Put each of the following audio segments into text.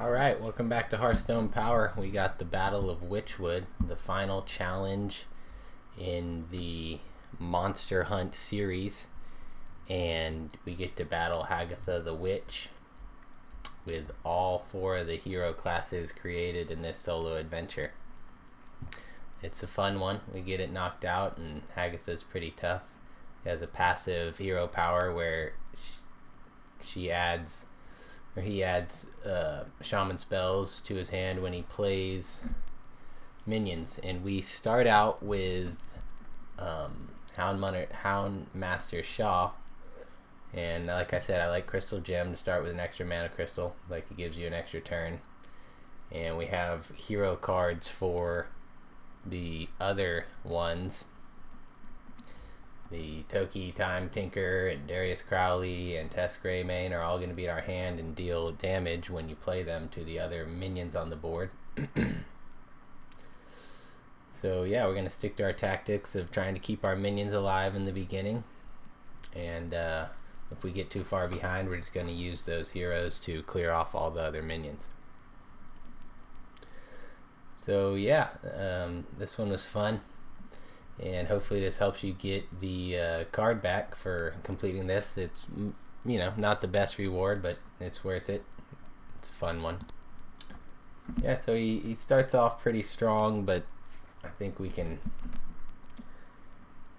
Alright, welcome back to Hearthstone Power. We got the Battle of Witchwood, the final challenge in the Monster Hunt series. And we get to battle Hagatha the Witch with all four of the hero classes created in this solo adventure. It's a fun one. We get it knocked out, and Hagatha's pretty tough. He has a passive hero power where he adds shaman spells to his hand when he plays minions. And we start out with Houndmaster Shaw. And like I said, I like Crystal Gem to start with an extra mana crystal. Like, it gives you an extra turn. And we have hero cards for the other ones. The Toki Time-Tinker and Darrius Crowley and Tess Greymane are all going to be in our hand and deal damage when you play them to the other minions on the board. So yeah, we're going to stick to our tactics of trying to keep our minions alive in the beginning. And if we get too far behind, we're just going to use those heroes to clear off all the other minions. So yeah, this one was fun. And hopefully this helps you get the card back for completing this. It's, you know, not the best reward, but it's worth it. It's a fun one. Yeah, so he starts off pretty strong, but I think we can,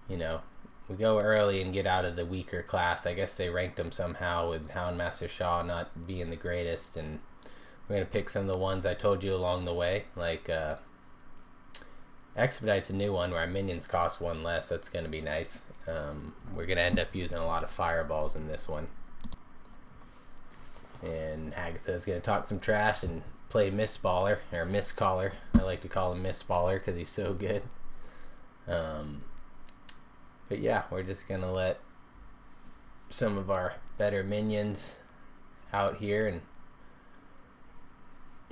you know, we go early and get out of the weaker class. I guess they ranked him somehow with Houndmaster Shaw not being the greatest, and we're going to pick some of the ones I told you along the way, like Expedite's a new one where our minions cost one less. That's going to be nice. We're going to end up using a lot of fireballs in this one. And Hagatha's going to talk some trash and play Mistballer, or Mistcaller. I like to call him Mistballer because he's so good. But yeah, we're just going to let some of our better minions out here and,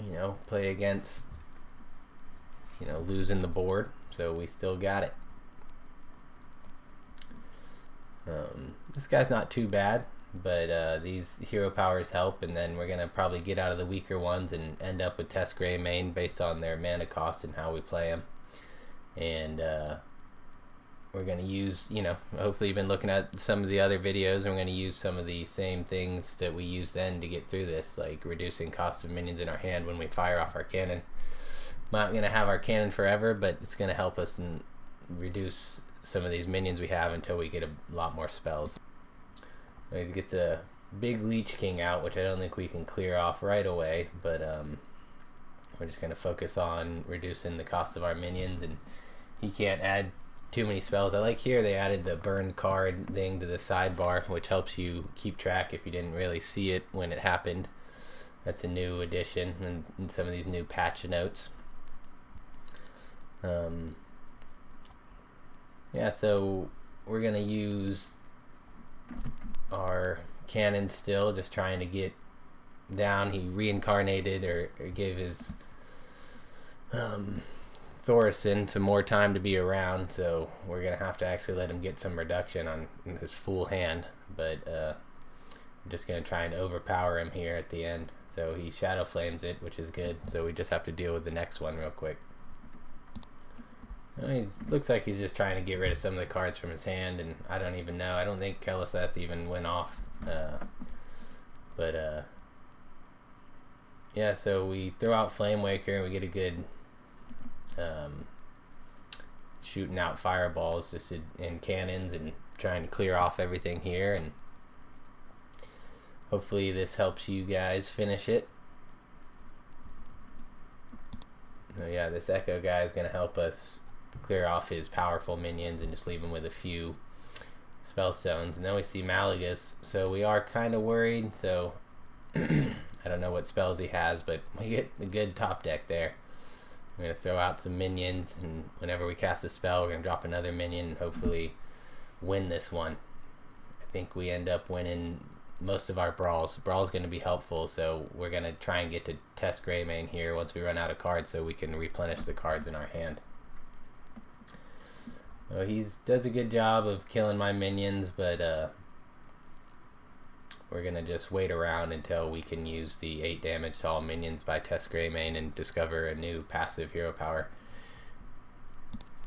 you know, play against, you know, losing the board, so we still got it. This guy's not too bad, but these hero powers help, and then we're gonna probably get out of the weaker ones and end up with Tess Greymane based on their mana cost and how we play them. And we're gonna use, you know, hopefully you've been looking at some of the other videos, and we're gonna use some of the same things that we used then to get through this, like reducing cost of minions in our hand when we fire off our cannon. Not going to have our cannon forever, but it's going to help us and reduce some of these minions we have until we get a lot more spells. We need to get the big Leech King out, which I don't think we can clear off right away, but we're just going to focus on reducing the cost of our minions, and he can't add too many spells. I like here they added the burn card thing to the sidebar, which helps you keep track if you didn't really see it when it happened. That's a new addition and some of these new patch notes. Yeah, so we're gonna use our cannon still, just trying to get down. He reincarnated or gave his Thorison some more time to be around, so we're gonna have to actually let him get some reduction on his full hand, but I'm just gonna try and overpower him here at the end. So he Shadow Flames it, which is good, so we just have to deal with the next one real quick. He looks like he's just trying to get rid of some of the cards from his hand, and I don't even know. I don't think Keleseth even went off. Yeah, so we throw out Flamewaker, and we get a good shooting out fireballs just in cannons and trying to clear off everything here. And hopefully this helps you guys finish it. So yeah, this Echo guy is going to help us clear off his powerful minions and just leave him with a few spell stones. And then we see Malagus, so we are kind of worried. So I don't know what spells he has, but we get a good top deck there. We're going to throw out some minions, and whenever we cast a spell, we're going to drop another minion and hopefully win this one. I think we end up winning most of our brawls. Brawl's going to be helpful, so we're going to try and get to Tess Greymane here once we run out of cards so we can replenish the cards in our hand. So he does a good job of killing my minions, but we're going to just wait around until we can use the 8 damage to all minions by Tess Greymane and discover a new passive hero power.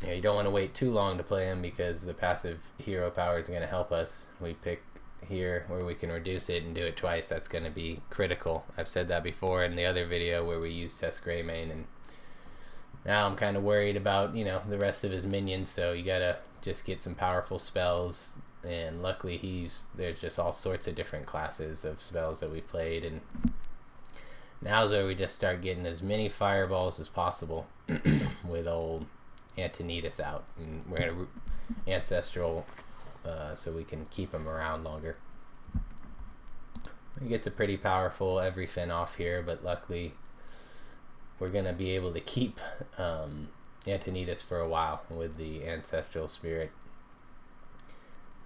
Yeah, you don't want to wait too long to play him because the passive hero power is going to help us. We pick here where we can reduce it and do it twice. That's going to be critical. I've said that before in the other video where we used Tess Greymane, and now I'm kind of worried about, you know, the rest of his minions, so you gotta just get some powerful spells, and luckily there's just all sorts of different classes of spells that we've played, and now's where we just start getting as many fireballs as possible with old Antonidas out, and we're gonna ancestral so we can keep him around longer. He gets a pretty powerful everything off here, but luckily we're going to be able to keep Antonidas for a while with the Ancestral Spirit.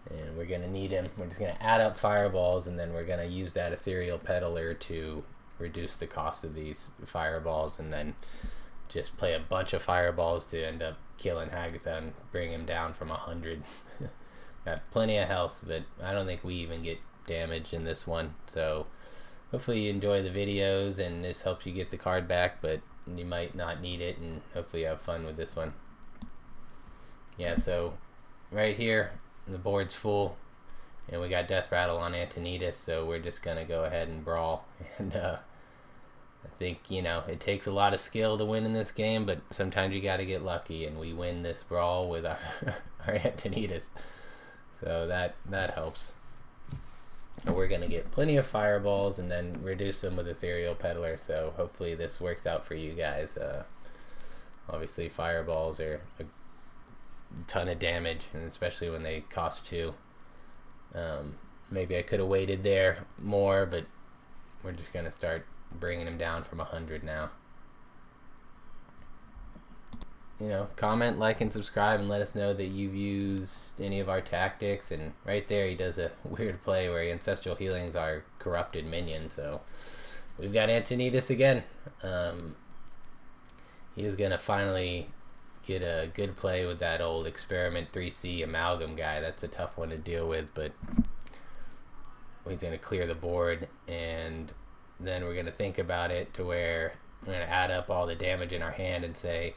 And we're going to need him. We're just going to add up fireballs, and then we're going to use that Ethereal Peddler to reduce the cost of these fireballs, and then just play a bunch of fireballs to end up killing Hagatha and bring him down from 100. Got plenty of health, but I don't think we even get damage in this one. So hopefully you enjoy the videos and this helps you get the card back, but you might not need it, and hopefully you have fun with this one. Yeah, so right here the board's full and we got Death Rattle on Antonidas, so we're just gonna go ahead and brawl. And I think, you know, it takes a lot of skill to win in this game, but sometimes you gotta get lucky, and we win this brawl with our Antonidas, so that helps. We're going to get plenty of fireballs and then reduce them with Ethereal Peddler, so hopefully this works out for you guys. Obviously fireballs are a ton of damage, and especially when they cost 2. Maybe I could have waited there more, but we're just going to start bringing them down from 100 now. You know, comment, like, and subscribe, and let us know that you've used any of our tactics. And right there he does a weird play where he Ancestral Healings our corrupted minion, so we've got Antonidas again. He is going to finally get a good play with that old Experiment 3C Amalgam guy. That's a tough one to deal with, but he's going to clear the board, and then we're going to think about it to where we're going to add up all the damage in our hand and say,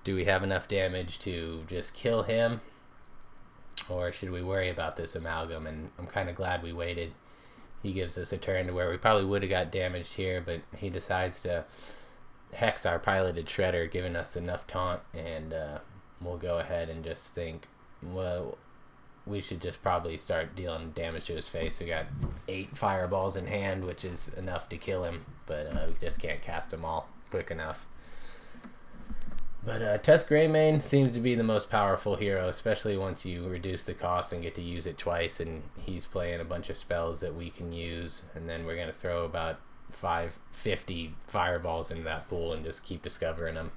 do we have enough damage to just kill him, or should we worry about this Amalgam? And I'm kind of glad we waited. He gives us a turn to where we probably would have got damaged here, but he decides to hex our Piloted Shredder, giving us enough taunt, and we'll go ahead and just think, well, we should just probably start dealing damage to his face. We got 8 fireballs in hand, which is enough to kill him, but we just can't cast them all quick enough. But Tess Greymane seems to be the most powerful hero, especially once you reduce the cost and get to use it twice, and he's playing a bunch of spells that we can use, and then we're going to throw about 50 fireballs into that pool and just keep discovering them.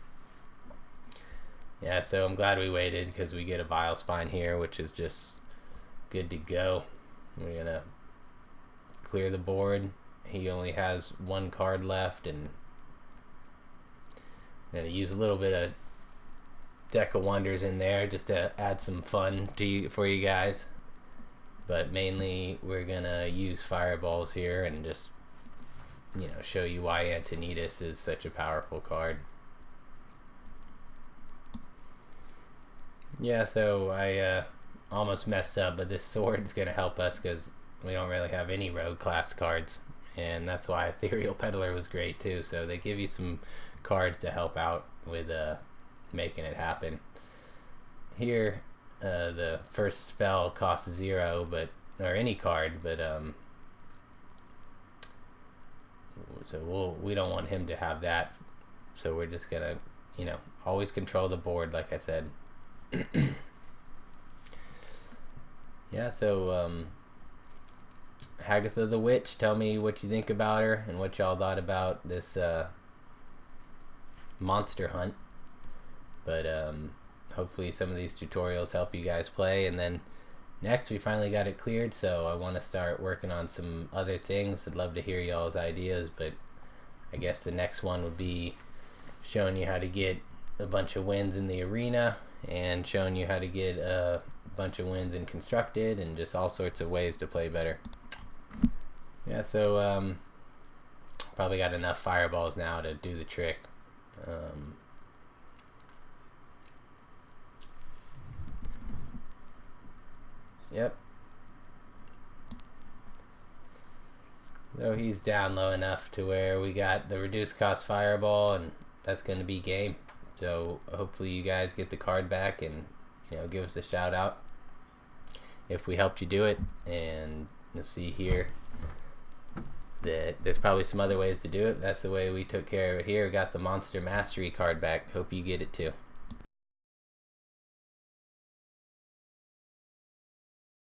Yeah, so I'm glad we waited, because we get a Vile Spine here, which is just good to go. We're going to clear the board. He only has 1 card left, and I'm going to use a little bit of Deck of Wonders in there just to add some fun for you guys. But mainly we're going to use fireballs here and just, you know, show you why Antonidas is such a powerful card. Yeah, so I almost messed up, but this sword's going to help us because we don't really have any rogue class cards. And that's why Ethereal Peddler was great too. So they give you some cards to help out with making it happen. Here, the first spell costs 0, or any card, but so we don't want him to have that. So we're just gonna, you know, always control the board, like I said. Yeah, so Hagatha the Witch, tell me what you think about her and what y'all thought about this monster hunt. But hopefully some of these tutorials help you guys play. And then next, we finally got it cleared, so I want to start working on some other things. I'd love to hear y'all's ideas, but I guess the next one would be showing you how to get a bunch of wins in the arena, and showing you how to get a bunch of wins in constructed, and just all sorts of ways to play better. Yeah, so probably got enough fireballs now to do the trick. Yep. So he's down low enough to where we got the reduced cost fireball, and that's going to be game. So hopefully you guys get the card back and give us a shout out if we helped you do it. And you'll see here that there's probably some other ways to do it. That's the way we took care of it here. Got the Monster Mastery card back. Hope you get it too.